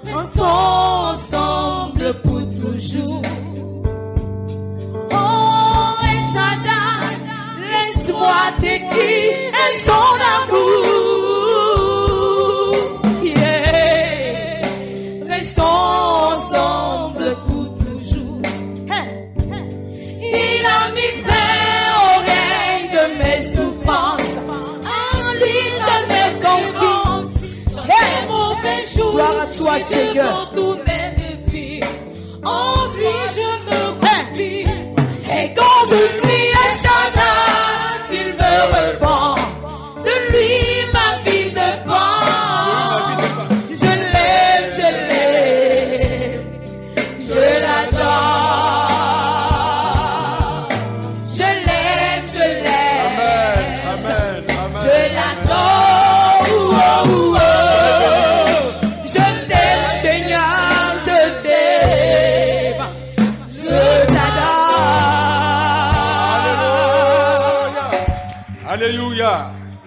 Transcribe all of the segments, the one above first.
Restons ensemble pour toujours. Oh, El Shaddai, laisse-moi t'écrire son amour. Yeah. Restons ensemble pour toujours. Il a mis fin au règne de mes souffrances. Ensuite, je me confie dans les mauvais jours. Gloire à toi, Seigneur. Pour tous mes défis, en lui je me confie. Et quand je crie à Shaddai, il me répond. De lui ma vie dépend. Je l'aime, je l'adore. Je l'aime, Amen. je l'adore. Oh, oh, oh. Je t'aime, Seigneur, je t'aime. Je t'adore. Alléluia.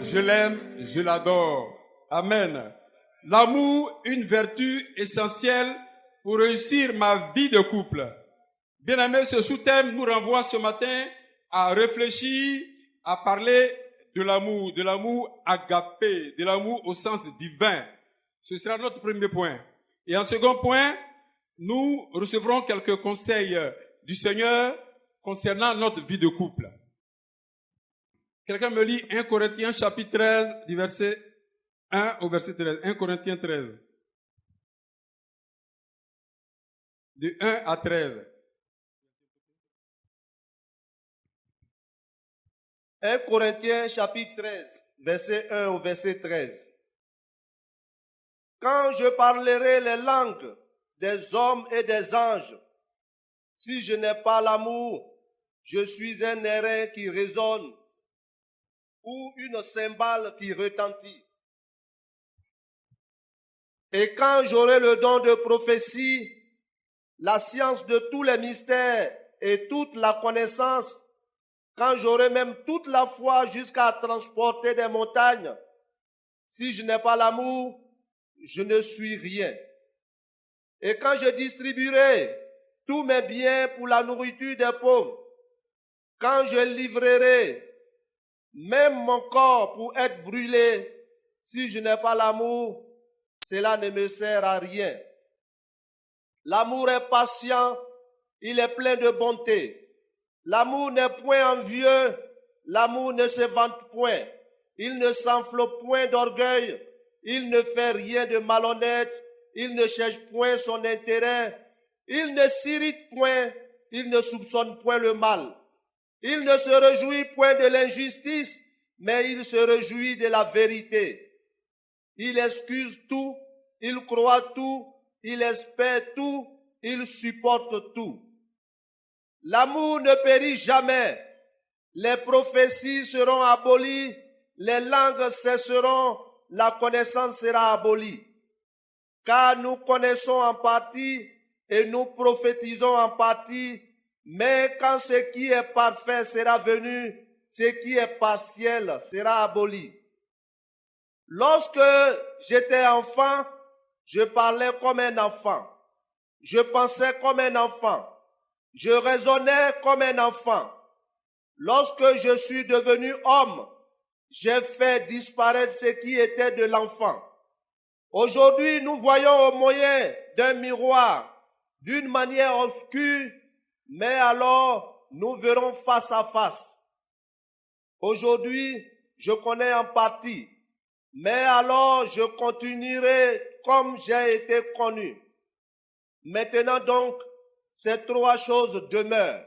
Je l'aime, je l'adore. Amen. L'amour, une vertu essentielle pour réussir ma vie de couple. Bien-aimés, ce sous-thème nous renvoie ce matin à réfléchir, à parler de l'amour agapé, de l'amour au sens divin. Ce sera notre premier point. Et en second point, nous recevrons quelques conseils du Seigneur concernant notre vie de couple. Quelqu'un me lit 1 Corinthiens chapitre 13, du verset 1 au verset 13. 1 Corinthiens 13. De 1 à 13. 1 Corinthiens chapitre 13, verset 1 au verset 13. Quand je parlerai les langues des hommes et des anges, si je n'ai pas l'amour, je suis un airain qui résonne ou une cymbale qui retentit. Et quand j'aurai le don de prophétie, la science de tous les mystères et toute la connaissance, quand j'aurai même toute la foi jusqu'à transporter des montagnes, si je n'ai pas l'amour, je ne suis rien. Et quand je distribuerai tous mes biens pour la nourriture des pauvres, quand je livrerai même mon corps pour être brûlé, si je n'ai pas l'amour, cela ne me sert à rien. L'amour est patient, il est plein de bonté. L'amour n'est point envieux, l'amour ne se vante point, il ne s'enfle point d'orgueil, il ne fait rien de malhonnête, il ne cherche point son intérêt, il ne s'irrite point, il ne soupçonne point le mal. Il ne se réjouit point de l'injustice, mais il se réjouit de la vérité. Il excuse tout, il croit tout, il espère tout, il supporte tout. L'amour ne périt jamais. Les prophéties seront abolies, les langues cesseront, la connaissance sera abolie. Car nous connaissons en partie et nous prophétisons en partie, mais quand ce qui est parfait sera venu, ce qui est partiel sera aboli. Lorsque j'étais enfant, je parlais comme un enfant. Je pensais comme un enfant. Je raisonnais comme un enfant. Lorsque je suis devenu homme, j'ai fait disparaître ce qui était de l'enfant. Aujourd'hui, nous voyons au moyen d'un miroir, d'une manière obscure, mais alors nous verrons face à face. Aujourd'hui, je connais en partie, mais alors je continuerai comme j'ai été connu. Maintenant donc, ces trois choses demeurent: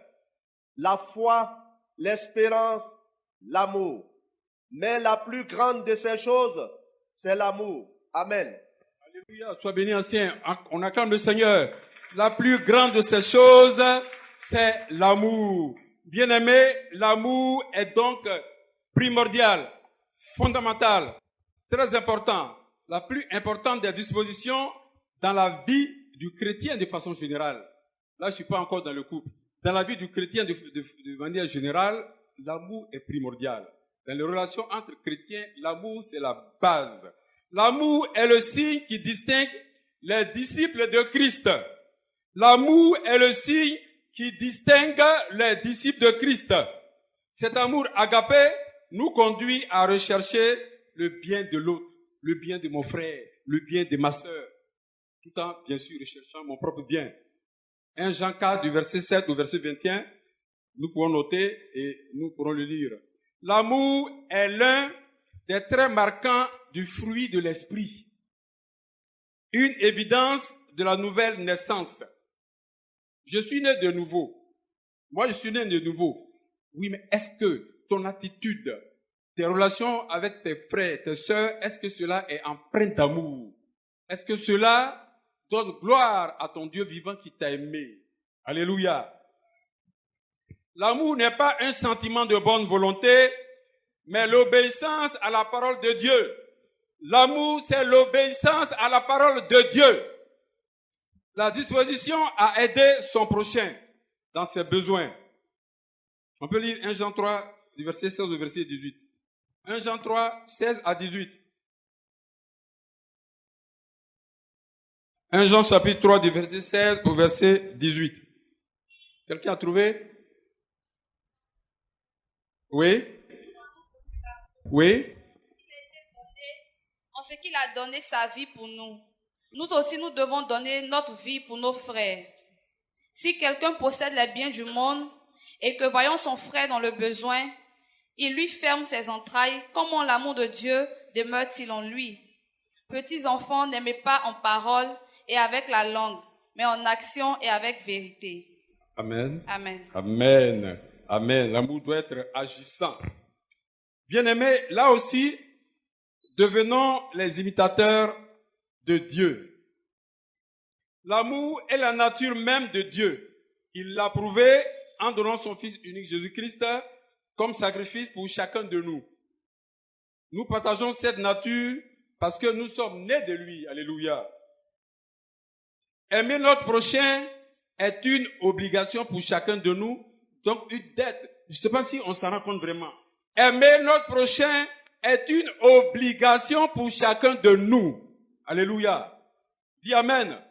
la foi, l'espérance, l'amour. Mais la plus grande de ces choses, c'est l'amour. Amen. Alléluia, sois béni ancien. On acclame le Seigneur. La plus grande de ces choses, c'est l'amour. Bien-aimé, l'amour est donc primordial, fondamental, très important. La plus importante des dispositions dans la vie du chrétien de façon générale. Là, je ne suis pas encore dans le couple. Dans la vie du chrétien de manière générale, l'amour est primordial. Dans les relations entre chrétiens, l'amour, c'est la base. L'amour est le signe qui distingue les disciples de Christ. L'amour est le signe qui distingue les disciples de Christ. Cet amour agapé nous conduit à rechercher le bien de l'autre, le bien de mon frère, le bien de ma sœur, tout en, bien sûr, recherchant mon propre bien. 1 Jean 4, du verset 7 au verset 21, nous pouvons noter et nous pourrons le lire. L'amour est l'un des traits marquants du fruit de l'esprit. Une évidence de la nouvelle naissance. Je suis né de nouveau. Moi, je suis né de nouveau. Oui, mais est-ce que ton attitude, tes relations avec tes frères, tes sœurs, est-ce que cela est empreint d'amour? Est-ce que cela donne gloire à ton Dieu vivant qui t'a aimé? Alléluia. L'amour n'est pas un sentiment de bonne volonté, mais l'obéissance à la parole de Dieu. L'amour, c'est l'obéissance à la parole de Dieu. La disposition à aider son prochain dans ses besoins. On peut lire 1 Jean 3, du verset 16 au verset 18. 1 Jean 3, 16 à 18. 1 Jean chapitre 3, du verset 16 au verset 18. Quelqu'un a trouvé? Oui? Oui? En ce qu'il a donné sa vie pour nous. Nous aussi, nous devons donner notre vie pour nos frères. Si quelqu'un possède les biens du monde et que voyant son frère dans le besoin, il lui ferme ses entrailles, comment l'amour de Dieu demeure-t-il en lui? Petits enfants, n'aimez pas en parole et avec la langue, mais en action et avec vérité. Amen. Amen. Amen. Amen. L'amour doit être agissant. Bien-aimés, là aussi, devenons les imitateurs de Dieu. L'amour est la nature même de Dieu. Il l'a prouvé en donnant son Fils unique Jésus-Christ comme sacrifice pour chacun de nous. Nous partageons cette nature parce que nous sommes nés de lui. Alléluia. Aimer notre prochain est une obligation pour chacun de nous, donc une dette. Je ne sais pas si on s'en rend compte vraiment. Aimer notre prochain est une obligation pour chacun de nous. Alléluia. Dis Amen.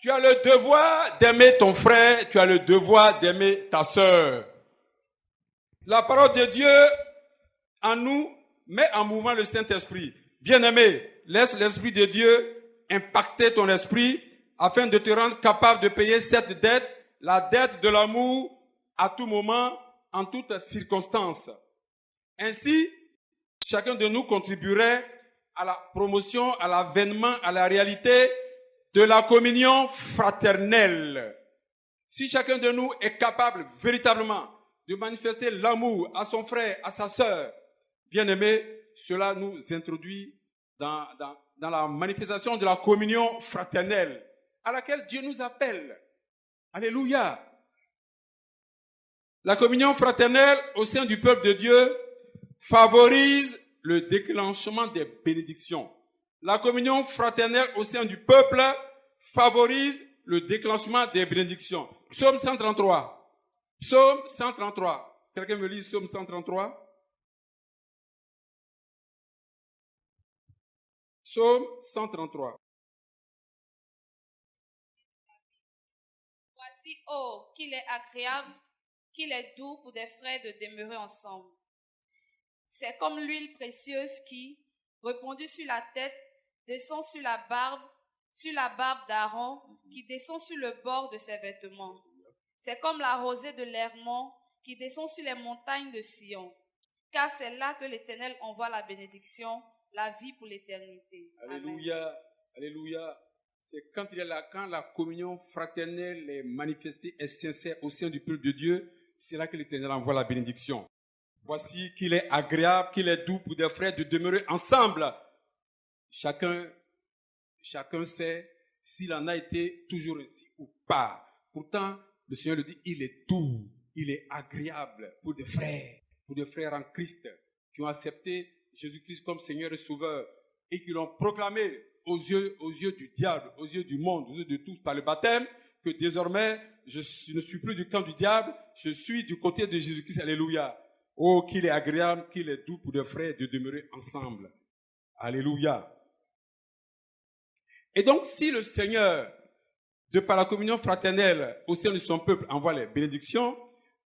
Tu as le devoir d'aimer ton frère, tu as le devoir d'aimer ta sœur. La parole de Dieu en nous met en mouvement le Saint-Esprit. Bien-aimé, laisse l'Esprit de Dieu impacter ton esprit afin de te rendre capable de payer cette dette, la dette de l'amour, à tout moment, en toutes circonstances. Ainsi, chacun de nous contribuerait à la promotion, à l'avènement, à la réalité de la communion fraternelle. Si chacun de nous est capable véritablement de manifester l'amour à son frère, à sa sœur, bien-aimé, cela nous introduit dans la manifestation de la communion fraternelle à laquelle Dieu nous appelle. Alléluia. La communion fraternelle au sein du peuple de Dieu favorise le déclenchement des bénédictions. La communion fraternelle au sein du peuple favorise le déclenchement des bénédictions. Psaume 133. Psaume 133. Quelqu'un me lit Psaume 133? Psaume 133. Voici, oh, qu'il est agréable, qu'il est doux pour des frères de demeurer ensemble. C'est comme l'huile précieuse qui, répandue sur la tête, descend sur la barbe d'Aaron, qui descend sur le bord de ses vêtements. C'est comme la rosée de l'Hermon qui descend sur les montagnes de Sion. Car c'est là que l'Éternel envoie la bénédiction, la vie pour l'éternité. Alléluia. Amen. Alléluia. C'est quand il est là, quand la communion fraternelle est manifestée et sincère au sein du peuple de Dieu, c'est là que l'Éternel envoie la bénédiction. Voici qu'il est agréable, qu'il est doux pour des frères de demeurer ensemble. Chacun sait s'il en a été toujours ainsi ou pas. Pourtant, le Seigneur le dit, il est doux, il est agréable pour des frères en Christ qui ont accepté Jésus-Christ comme Seigneur et Sauveur et qui l'ont proclamé aux yeux du diable, aux yeux du monde, aux yeux de tous par le baptême, que désormais, je ne suis plus du camp du diable, je suis du côté de Jésus-Christ. Alléluia. Oh, qu'il est agréable, qu'il est doux pour des frères de demeurer ensemble. Alléluia. Et donc, si le Seigneur, de par la communion fraternelle au sein de son peuple, envoie les bénédictions,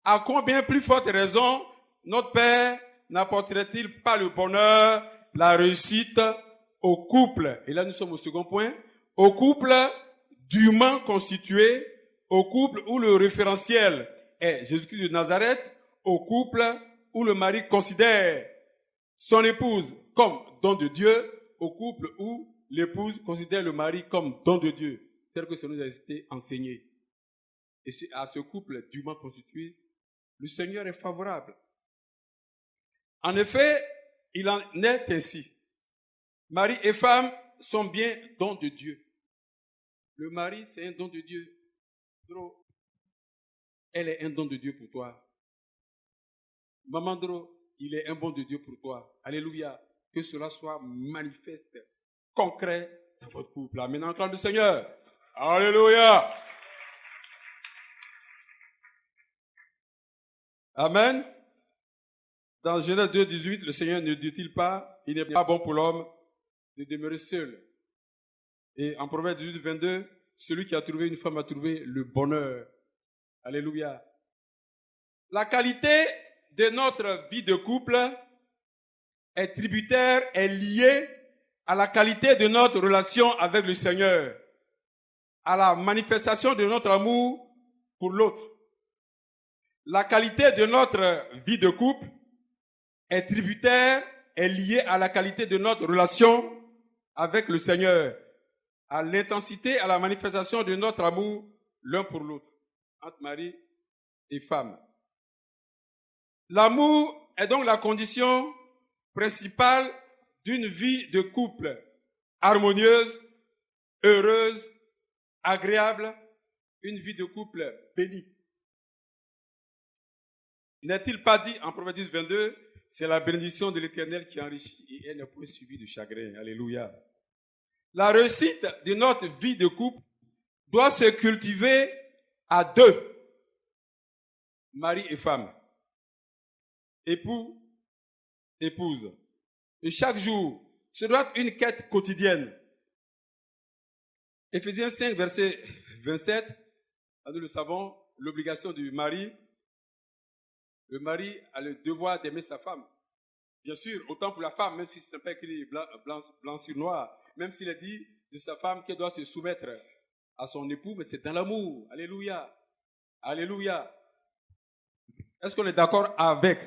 à combien plus forte raison notre Père n'apporterait-il pas le bonheur, la réussite au couple? Et là, nous sommes au second point. Au couple dûment constitué, au couple où le référentiel est Jésus-Christ de Nazareth, au couple où le mari considère son épouse comme don de Dieu, au couple où l'épouse considère le mari comme don de Dieu, tel que ça nous a été enseigné. Et à ce couple dûment constitué, le Seigneur est favorable. En effet, il en est ainsi. Mari et femme sont bien dons de Dieu. Le mari, c'est un don de Dieu. Dro, elle est un don de Dieu pour toi. Maman Dro, il est un bon de Dieu pour toi. Alléluia. Que cela soit manifeste, concret dans votre couple. Amen. Acclame le Seigneur. Alléluia. Amen. Dans Genèse 2, 18, le Seigneur ne dit-il pas, il n'est pas bon pour l'homme de demeurer seul. Et en Proverbe 18, 22, celui qui a trouvé une femme a trouvé le bonheur. Alléluia. La qualité de notre vie de couple est tributaire, est liée à la qualité de notre relation avec le Seigneur, à la manifestation de notre amour pour l'autre. La qualité de notre vie de couple est tributaire, est liée à la qualité de notre relation avec le Seigneur, à l'intensité, à la manifestation de notre amour l'un pour l'autre, entre mari et femme. L'amour est donc la condition principale d'une vie de couple harmonieuse, heureuse, agréable, une vie de couple bénie. N'est-il pas dit en Proverbe 22, c'est la bénédiction de l'Éternel qui enrichit et elle n'est point suivie de chagrin. Alléluia. La réussite de notre vie de couple doit se cultiver à deux, mari et femme, époux, épouse. Et chaque jour, ce doit être une quête quotidienne. Éphésiens 5, verset 27, nous le savons, l'obligation du mari. Le mari a le devoir d'aimer sa femme. Bien sûr, autant pour la femme, même si ce n'est pas écrit blanc sur noir, même s'il est dit de sa femme qu'elle doit se soumettre à son époux, mais c'est dans l'amour. Alléluia. Alléluia. Est-ce qu'on est d'accord avec?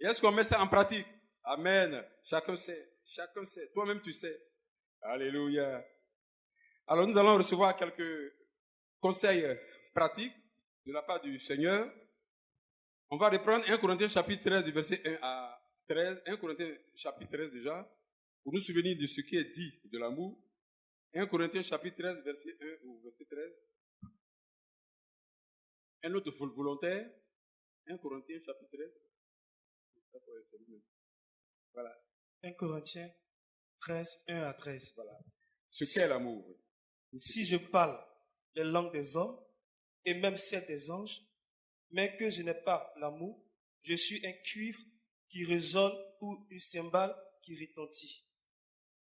Et est-ce qu'on met ça en pratique? Amen. Chacun sait. Chacun sait. Toi-même, tu sais. Alléluia. Alors, nous allons recevoir quelques conseils pratiques de la part du Seigneur. On va reprendre 1 Corinthiens chapitre 13, du verset 1 à 13. 1 Corinthiens chapitre 13 déjà, pour nous souvenir de ce qui est dit de l'amour. 1 Corinthiens chapitre 13, verset 1 ou verset 13. Un autre volontaire. 1 Corinthiens chapitre 13. Voilà. 1 Corinthiens 13, 1 à 13. Voilà. Ce qu'est l'amour. Si je parle les langues des hommes et même celles des anges, mais que je n'ai pas l'amour, je suis un cuivre qui résonne ou une cymbale qui retentit.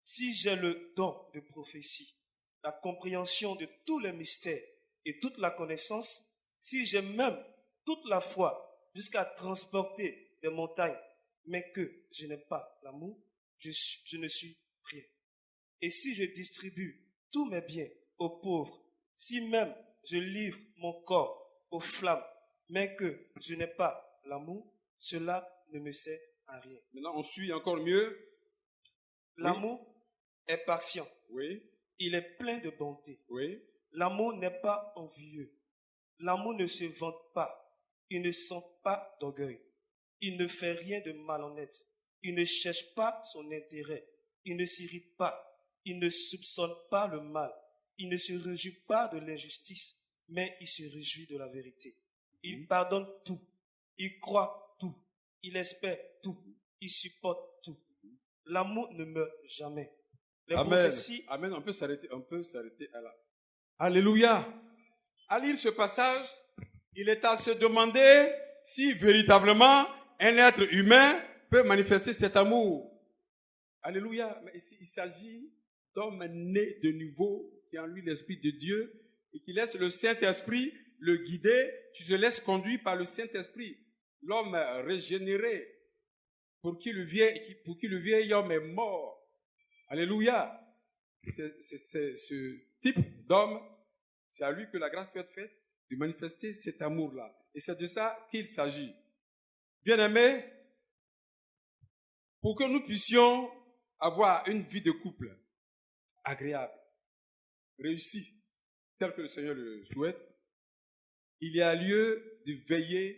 Si j'ai le don de prophétie, la compréhension de tous les mystères et toute la connaissance, si j'ai même toute la foi jusqu'à transporter des montagnes, mais que je n'ai pas l'amour, je ne suis rien. Et si je distribue tous mes biens aux pauvres, si même je livre mon corps aux flammes, mais que je n'ai pas l'amour, cela ne me sert à rien. Maintenant, on suit encore mieux. L'amour est patient. Oui. Il est plein de bonté. Oui. L'amour n'est pas envieux. L'amour ne se vante pas. Il ne sent pas d'orgueil. Il ne fait rien de malhonnête. Il ne cherche pas son intérêt. Il ne s'irrite pas. Il ne soupçonne pas le mal. Il ne se réjouit pas de l'injustice, mais il se réjouit de la vérité. Il pardonne tout. Il croit tout. Il espère tout. Il supporte tout. L'amour ne meurt jamais. Les Amen. prophéties... Amen. On peut s'arrêter à là. Alléluia. À lire ce passage, il est à se demander si véritablement un être humain peut manifester cet amour. Alléluia. Mais ici, il s'agit d'homme né de nouveau, qui a en lui l'Esprit de Dieu, et qui laisse le Saint-Esprit le guider, tu te laisses conduire par le Saint-Esprit. L'homme régénéré, pour qui le vieil homme est mort. Alléluia. C'est ce type d'homme, c'est à lui que la grâce peut être faite de manifester cet amour-là. Et c'est de ça qu'il s'agit. Bien-aimés, pour que nous puissions avoir une vie de couple agréable, réussie, telle que le Seigneur le souhaite, il y a lieu de veiller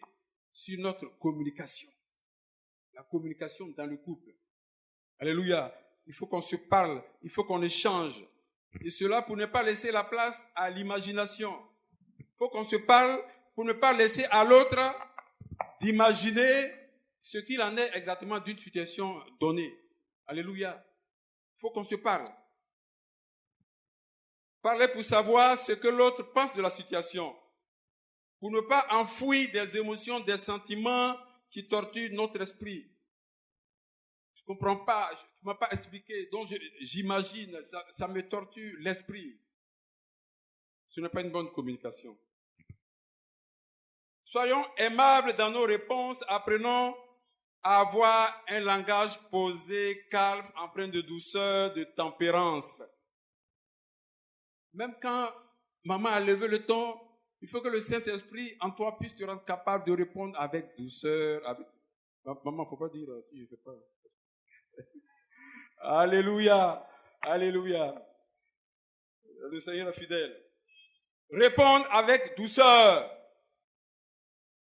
sur notre communication. La communication dans le couple. Alléluia. Il faut qu'on se parle, il faut qu'on échange. Et cela pour ne pas laisser la place à l'imagination. Il faut qu'on se parle pour ne pas laisser à l'autre d'imaginer ce qu'il en est exactement d'une situation donnée. Alléluia. Il faut qu'on se parle. Parler pour savoir ce que l'autre pense de la situation. Pour ne pas enfouir des émotions, des sentiments qui torturent notre esprit. Je ne comprends pas, tu ne m'as pas expliqué, donc j'imagine, ça me torture l'esprit. Ce n'est pas une bonne communication. Soyons aimables dans nos réponses, apprenons à avoir un langage posé, calme, empreint de douceur, de tempérance. Même quand maman a levé le ton, il faut que le Saint-Esprit en toi puisse te rendre capable de répondre avec douceur. Maman, il ne faut pas dire si je ne fais pas. Alléluia, alléluia. Le Seigneur est fidèle. Répondre avec douceur.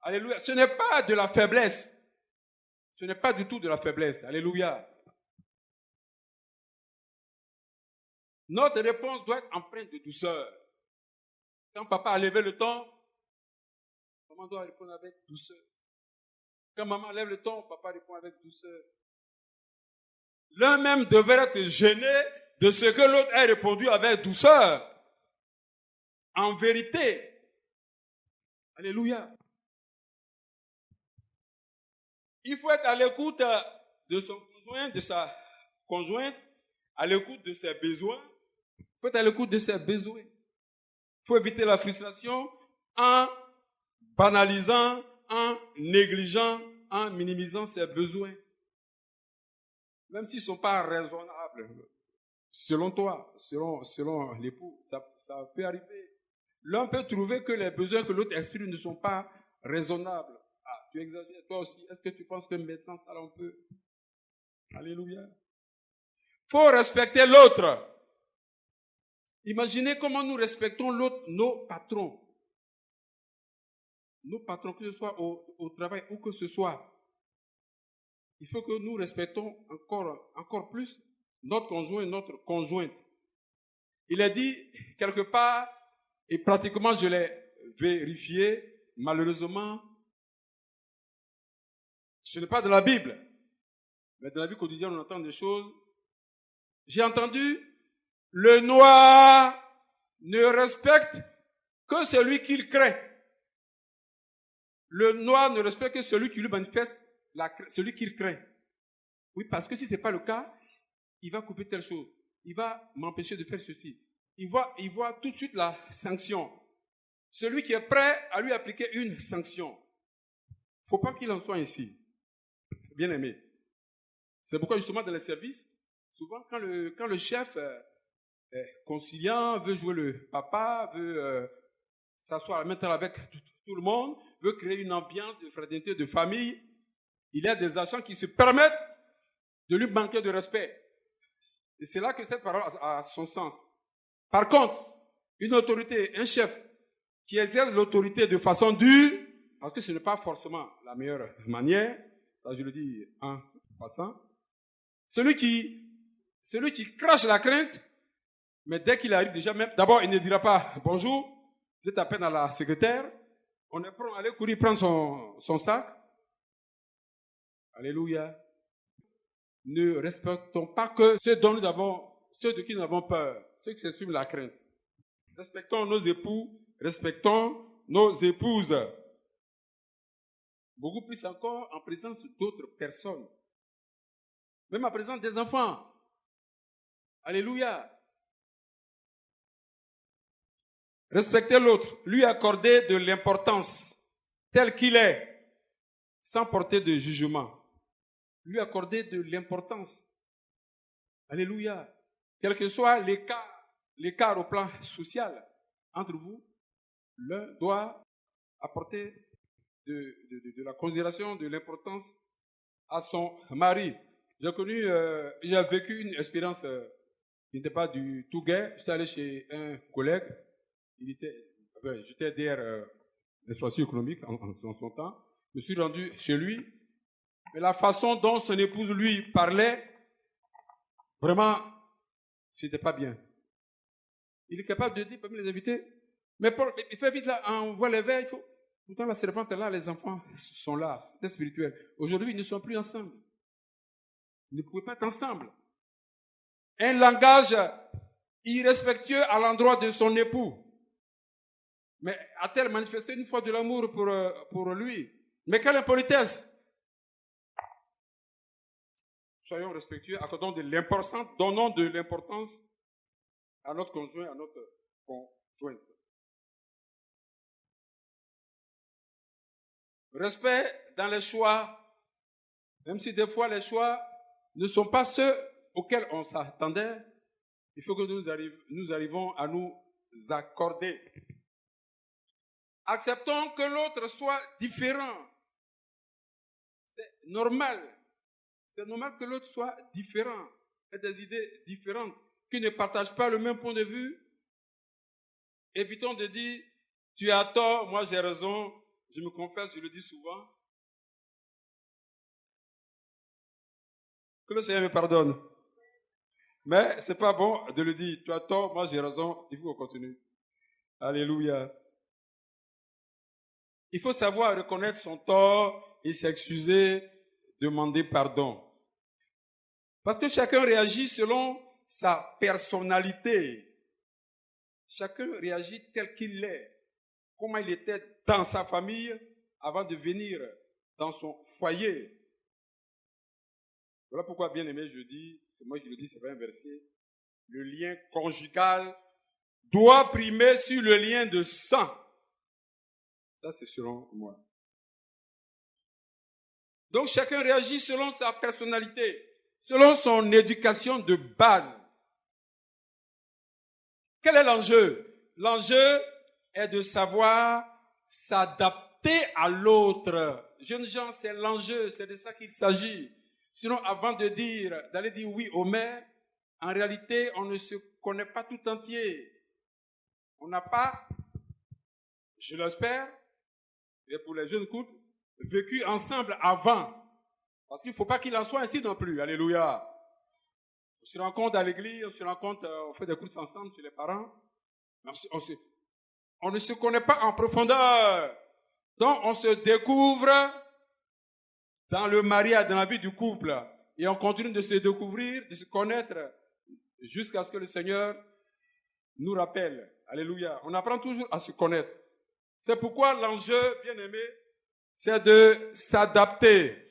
Alléluia. Ce n'est pas de la faiblesse. Ce n'est pas du tout de la faiblesse. Alléluia. Notre réponse doit être empreinte de douceur. Quand papa a levé le ton, maman doit répondre avec douceur. Quand maman lève le ton, papa répond avec douceur. L'un même devrait être gêné de ce que l'autre ait répondu avec douceur. En vérité. Alléluia. Il faut être à l'écoute de son conjoint, de sa conjointe, à l'écoute de ses besoins. Il faut être à l'écoute de ses besoins. Il faut éviter la frustration en banalisant, en négligeant, en minimisant ses besoins. Même s'ils ne sont pas raisonnables, selon toi, selon l'époux, ça peut arriver. L'un peut trouver que les besoins que l'autre exprime ne sont pas raisonnables. Ah, tu exagères, toi aussi. Est-ce que tu penses que maintenant ça on peut? Alléluia. Il faut respecter l'autre. Imaginez comment nous respectons l'autre, nos patrons. Nos patrons, que ce soit au travail ou que ce soit. Il faut que nous respectons encore plus notre conjoint et notre conjointe. Il est dit quelque part, et pratiquement je l'ai vérifié, malheureusement, ce n'est pas de la Bible, mais de la vie quotidienne on entend des choses. J'ai entendu, le noir ne respecte que celui qu'il craint. Le noir ne respecte que celui qui lui manifeste celui qu'il craint. Oui, parce que si ce n'est pas le cas, il va couper telle chose. Il va m'empêcher de faire ceci. Il voit tout de suite la sanction. Celui qui est prêt à lui appliquer une sanction. Il ne faut pas qu'il en soit ainsi. Bien aimé. C'est pourquoi justement dans les services, souvent quand le chef est conciliant, veut jouer le papa, veut s'asseoir à la même temps avec tout le monde, veut créer une ambiance de fraternité, de famille, il y a des agents qui se permettent de lui manquer de respect. Et c'est là que cette parole a son sens. Par contre, une autorité, un chef qui exerce l'autorité de façon dure, parce que ce n'est pas forcément la meilleure manière, ça je le dis en passant, celui qui crache la crainte, mais dès qu'il arrive déjà même, d'abord il ne dira pas bonjour, vous êtes à peine à la secrétaire, on est prêt à aller courir prendre son sac. Alléluia. Ne respectons pas que ceux de qui nous avons peur, ceux qui s'expriment la crainte. Respectons nos époux, respectons nos épouses. Beaucoup plus encore en présence d'autres personnes. Même en présence des enfants. Alléluia. Respecter l'autre, lui accorder de l'importance tel qu'il est, sans porter de jugement. Lui accorder de l'importance. Alléluia. Quel que soit l'écart au plan social entre vous, l'un doit apporter de la considération, de l'importance à son mari. J'ai vécu une expérience qui n'était pas du tout gai. J'étais allé chez un collègue. J'étais derrière l'infrastructure économique en son temps. Je me suis rendu chez lui. Mais la façon dont son épouse lui parlait, vraiment, c'était pas bien. Il est capable de dire parmi les invités, mais Paul, il fait vite là, on voit les verres, il faut. Pourtant, la servante est là, les enfants sont là, c'était spirituel. Aujourd'hui, ils ne sont plus ensemble. Ils ne pouvaient pas être ensemble. Un langage irrespectueux à l'endroit de son époux. Mais a-t-elle manifesté une fois de l'amour pour lui? Mais quelle impolitesse! Soyons respectueux, accordons de l'importance, donnons de l'importance à notre conjoint, à notre conjointe. Respect dans les choix, même si des fois les choix ne sont pas ceux auxquels on s'attendait, il faut que nous arrivons à nous accorder. Acceptons que l'autre soit différent. C'est normal. C'est normal que l'autre soit différent, ait des idées différentes, qu'il ne partage pas le même point de vue. Évitons de dire, tu as tort, moi j'ai raison. Je me confesse, je le dis souvent. Que le Seigneur me pardonne. Mais c'est pas bon de le dire, tu as tort, moi j'ai raison. Il faut qu'on continue. Alléluia. Il faut savoir reconnaître son tort et s'excuser, demander pardon. Parce que chacun réagit selon sa personnalité. Chacun réagit tel qu'il est. Comment il était dans sa famille avant de venir dans son foyer. Voilà pourquoi, bien aimé, je dis, c'est moi qui le dis, c'est pas un verset, le lien conjugal doit primer sur le lien de sang. Ça, c'est selon moi. Donc, chacun réagit selon sa personnalité, selon son éducation de base. Quel est l'enjeu? L'enjeu est de savoir s'adapter à l'autre. Jeunes gens, c'est l'enjeu, c'est de ça qu'il s'agit. Sinon, avant d'aller dire oui au maire, en réalité, on ne se connaît pas tout entier. On n'a pas, je l'espère, et pour les jeunes couples, vécu ensemble avant. Parce qu'il ne faut pas qu'il en soit ainsi non plus. Alléluia. On se rencontre à l'église, on se rencontre, on fait des courses ensemble chez les parents. On ne se connaît pas en profondeur. Donc, on se découvre dans le mariage, dans la vie du couple. Et on continue de se découvrir, de se connaître, jusqu'à ce que le Seigneur nous rappelle. Alléluia. On apprend toujours à se connaître. C'est pourquoi l'enjeu, bien aimé, c'est de s'adapter.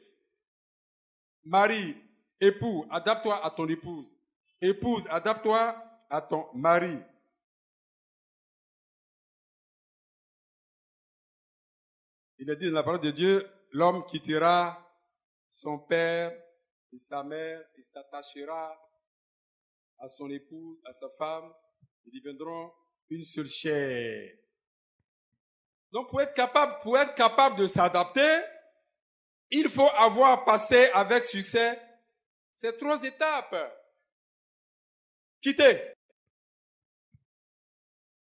Mari, époux, adapte-toi à ton épouse. Épouse, adapte-toi à ton mari. Il est dit dans la parole de Dieu, l'homme quittera son père et sa mère et s'attachera à son épouse, à sa femme. Ils deviendront une seule chair. Donc, pour être capable de s'adapter, il faut avoir passé avec succès ces 3 étapes. Quitter.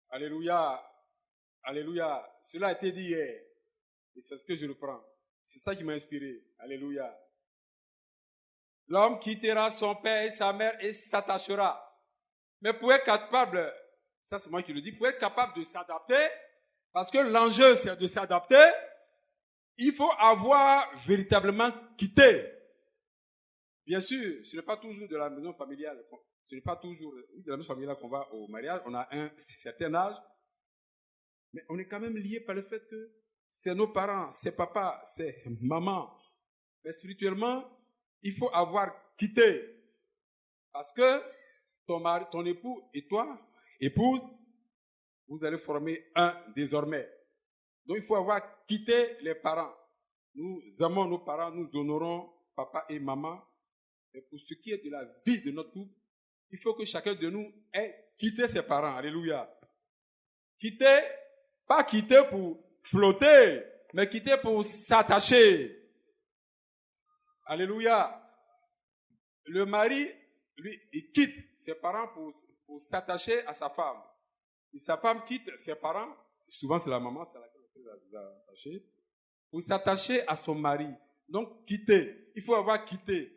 Alléluia. Alléluia. Cela a été dit hier. Et c'est ce que je reprends. C'est ça qui m'a inspiré. Alléluia. L'homme quittera son père et sa mère et s'attachera. Mais pour être capable, ça c'est moi qui le dis, pour être capable de s'adapter, parce que l'enjeu c'est de s'adapter, il faut avoir véritablement quitté. Bien sûr, ce n'est pas toujours de la maison familiale. Ce n'est pas toujours de la maison familiale qu'on va au mariage. On a un certain âge. Mais on est quand même lié par le fait que c'est nos parents, c'est papa, c'est maman. Mais spirituellement, il faut avoir quitté. Parce que ton époux et toi, épouse, vous allez former un désormais. Donc il faut avoir quitté les parents. Nous aimons nos parents, nous honorons papa et maman. Mais pour ce qui est de la vie de notre couple, il faut que chacun de nous ait quitté ses parents. Alléluia. Quitter, pas quitter pour flotter, mais quitter pour s'attacher. Alléluia. Le mari, lui, il quitte ses parents pour s'attacher à sa femme. Et sa femme quitte ses parents, souvent c'est la maman, c'est laquelle elle va s'attacher, pour s'attacher à son mari. Donc, quitter. Il faut avoir quitté.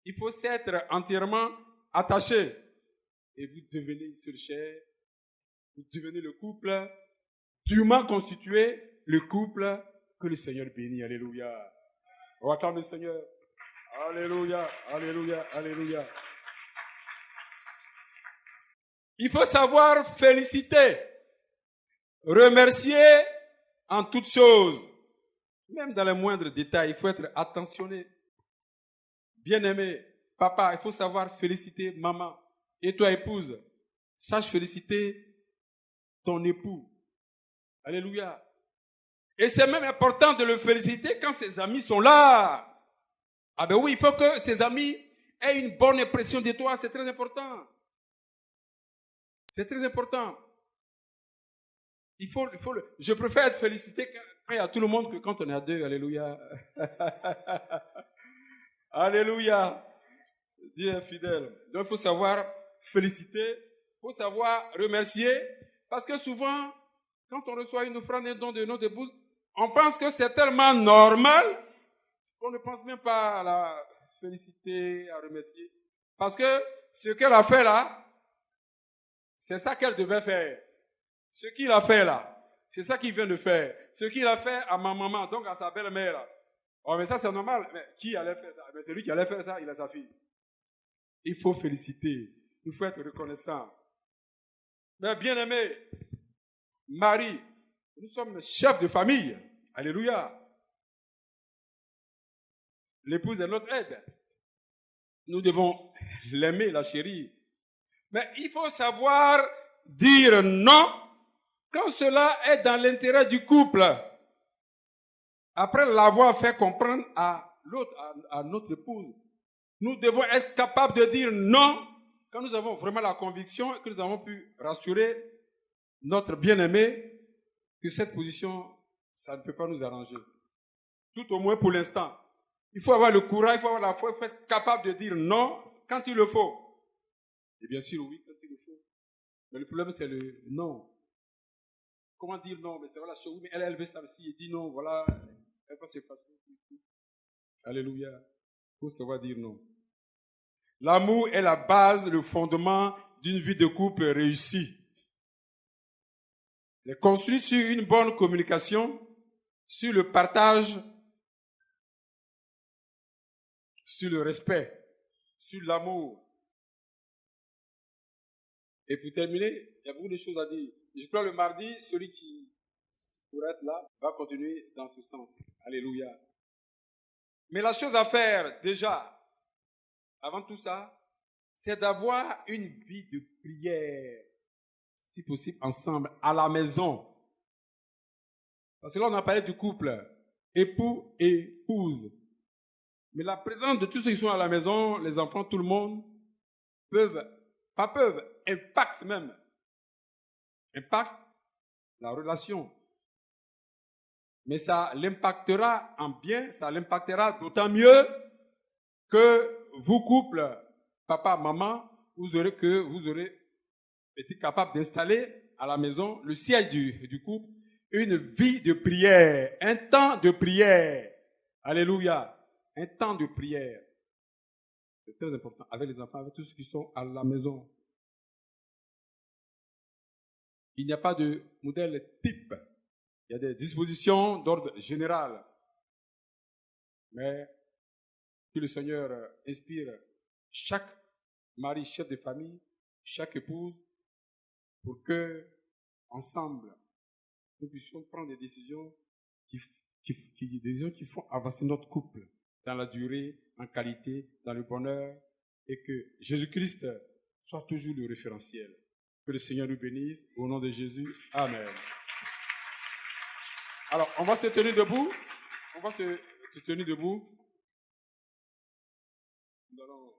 Il faut s'être entièrement attaché. Et vous devenez une seule chair. Vous devenez le couple dûment constitué, le couple que le Seigneur bénit. Alléluia. On attend le Seigneur. Alléluia, alléluia, alléluia. Il faut savoir féliciter, remercier en toutes choses. Même dans les moindres détails, il faut être attentionné. Bien-aimé, papa, il faut savoir féliciter maman. Et toi, épouse, sache féliciter ton époux. Alléluia. Et c'est même important de le féliciter quand ses amis sont là. Ah ben oui, il faut que ses amis aient une bonne impression de toi, c'est très important. C'est très important. Je préfère être félicité quand il y a tout le monde que quand on est à deux. Alléluia. Alléluia. Dieu est fidèle. Donc il faut savoir féliciter, il faut savoir remercier, parce que souvent, quand on reçoit une offrande, un don de notre épouse, on pense que c'est tellement normal qu'on ne pense même pas à la féliciter, à remercier. Parce que ce qu'elle a fait là, c'est ça qu'elle devait faire. Ce qu'il a fait là, c'est ça qu'il vient de faire. Ce qu'il a fait à ma maman, donc à sa belle-mère là. Oh, mais ça c'est normal. Mais qui allait faire ça? Mais c'est lui qui allait faire ça, il a sa fille. Il faut féliciter. Il faut être reconnaissant. Mais bien aimé, Marie, nous sommes chefs de famille. Alléluia. L'épouse est notre aide. Nous devons l'aimer, la chérir. Mais il faut savoir dire non quand cela est dans l'intérêt du couple. Après l'avoir fait comprendre à l'autre, à notre épouse, nous devons être capables de dire non quand nous avons vraiment la conviction et que nous avons pu rassurer notre bien-aimé que cette position, ça ne peut pas nous arranger. Tout au moins pour l'instant. Il faut avoir le courage, il faut avoir la foi, il faut être capable de dire non quand il le faut. Et bien sûr, oui, quand il le faut. Mais le problème, c'est le non. Comment dire non? Mais c'est voilà, oui, mais elle veut ça aussi. Elle dit non, voilà. Elle va se faire. Alléluia. Il faut savoir dire non. L'amour est la base, le fondement d'une vie de couple réussie. Elle est construite sur une bonne communication, sur le partage, sur le respect, sur l'amour. Et pour terminer, il y a beaucoup de choses à dire. Je crois le mardi, celui qui pourrait être là va continuer dans ce sens. Alléluia. Mais la chose à faire déjà, avant tout ça, c'est d'avoir une vie de prière, si possible ensemble, à la maison. Parce que là, on a parlé du couple, époux et épouse. Mais la présence de tous ceux qui sont à la maison, les enfants, tout le monde, impacte la relation. Mais ça l'impactera en bien, ça l'impactera d'autant mieux que vous, couple, papa, maman, vous aurez été capable d'installer à la maison le siège du couple, une vie de prière, un temps de prière. Alléluia. Un temps de prière. C'est très important. Avec les enfants, avec tous ceux qui sont à la maison. Il n'y a pas de modèle type. Il y a des dispositions d'ordre général. Mais que le Seigneur inspire chaque mari, chef de famille, chaque épouse, pour que, ensemble, nous puissions prendre des décisions qui font avancer notre couple dans la durée, en qualité, dans le bonheur, et que Jésus-Christ soit toujours le référentiel. Que le Seigneur nous bénisse. Au nom de Jésus. Amen. Alors, on va se tenir debout. On va se tenir debout. Nous allons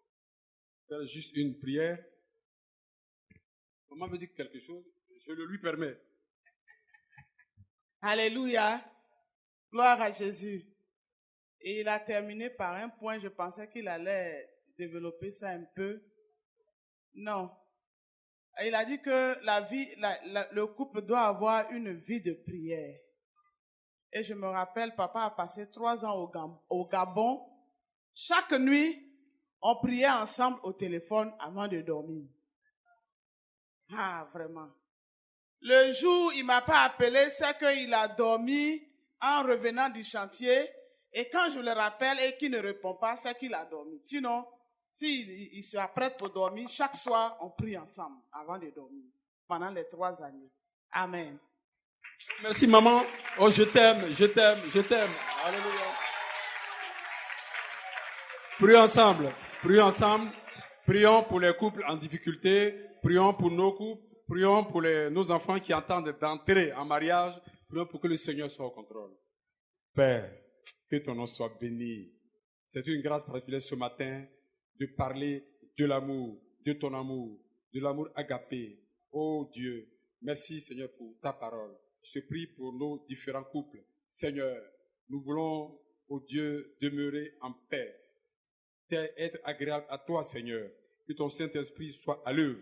faire juste une prière. Maman me dit quelque chose. Je le lui permets. Alléluia. Gloire à Jésus. Et il a terminé par un point. Je pensais qu'il allait développer ça un peu. Non. Il a dit que le couple doit avoir une vie de prière. Et je me rappelle, papa a passé 3 ans au Gabon. Chaque nuit, on priait ensemble au téléphone avant de dormir. Ah, vraiment. Le jour où il ne m'a pas appelé, c'est qu'il a dormi en revenant du chantier. Et quand je le rappelle et qu'il ne répond pas, c'est qu'il a dormi. Sinon, s'il se apprête pour dormir, chaque soir, on prie ensemble avant de dormir. Pendant les 3 années. Amen. Merci maman. Oh, je t'aime, je t'aime, je t'aime. Alléluia. Prions ensemble. Prions ensemble. Prions pour les couples en difficulté. Prions pour nos couples. Prions pour nos enfants qui entendent d'entrer en mariage. Prions pour que le Seigneur soit au contrôle. Père, que ton nom soit béni. C'est une grâce particulière ce matin de parler de l'amour, de ton amour, de l'amour agapé. Oh Dieu, merci Seigneur pour ta parole. Je prie pour nos différents couples. Seigneur, nous voulons, oh Dieu, demeurer en paix. Être agréable à toi, Seigneur. Que ton Saint-Esprit soit à l'œuvre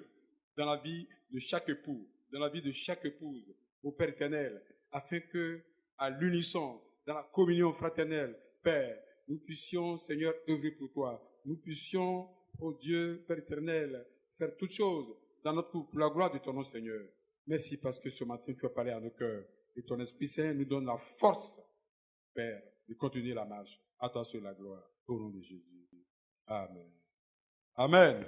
dans la vie de chaque époux, dans la vie de chaque épouse, au Père éternel, afin que, à l'unisson, dans la communion fraternelle, Père, nous puissions, Seigneur, œuvrer pour toi. Nous puissions, oh Dieu, Père éternel, faire toutes choses dans notre couple, pour la gloire de ton nom, Seigneur. Merci parce que ce matin, tu as parlé à nos cœurs. Et ton Esprit Saint nous donne la force, Père, de continuer la marche. À toi seul la gloire. Au nom de Jésus. Amen. Amen.